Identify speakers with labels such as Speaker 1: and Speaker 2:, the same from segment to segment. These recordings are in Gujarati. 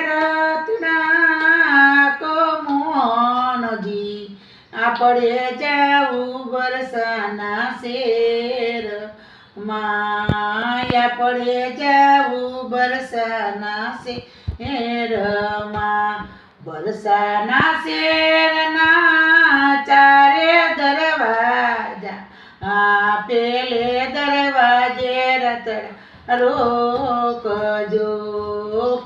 Speaker 1: રતના કો મોહનજી આપણે જાવું બરસાના શેર માં આપણે જાવું બરસાના શેરમાં બરસાના શેરના ચારે દરવાજા પેલે દરવાજે રતડા રોકજો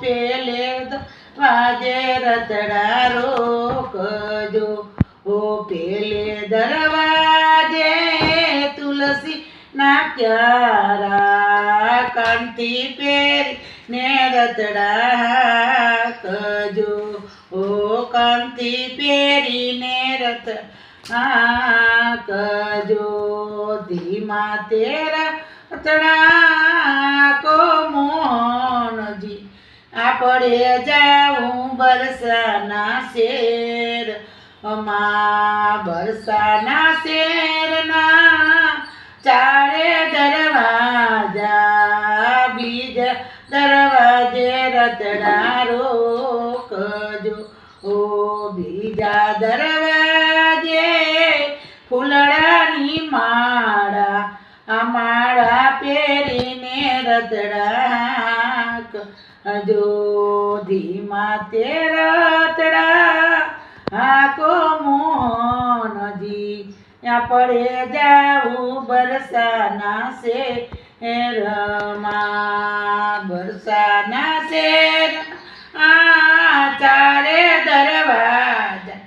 Speaker 1: પેલે દરવાજે રતડા રોકજો ઓ પેલે દરવાજે તુલસી ના ક્યારા કાંતિ પેરી ને રતડા હાકજો ઓ કાંતિ પેરીને રતડા હાકજો ધીમા તેરા રતડા કો મોહનજી આપણે જાવું બરસાના શેર બરસાના શેરના ચારે દરવાજા બીજા દરવાજે રતડા રોકજો ઓ બીજા દરવાજે ફૂલડાની માળા માળા પહેરીને રતડા જો ધીમા તે રતડા હાકો મોહનજી આપણે જાવું બરસાના શેરમાં બરસાના શેર ચારે દરવાજા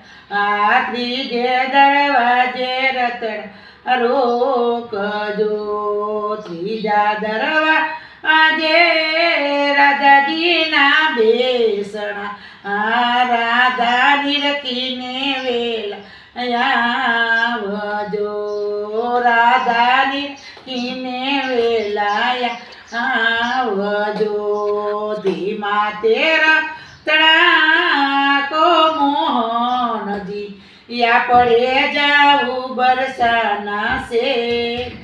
Speaker 1: ત્રીજે દરવાજે રતડા રોકજો ત્રીજા દરવાજે રાધાજીના બેસણા રાધાની રખીને વેલા આવજો રાધાની રખીને વેલા આવજો ધીમા તેરા તડા કો મોહનજી આપણે જાવું બરસાના શેરમાં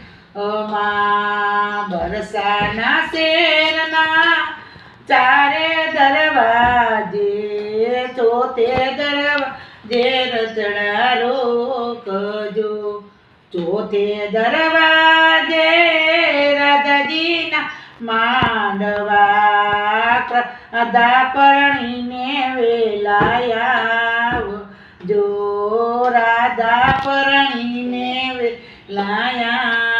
Speaker 1: બરસાના શેરના ચારે દરવાજે ચોથે દરવાજે રતડા રોકજો ચોથે દરવાજે રાધાજીના માંડવા રાધા પરણીને વેલાયા જો રાધા પરણીને વેલાયા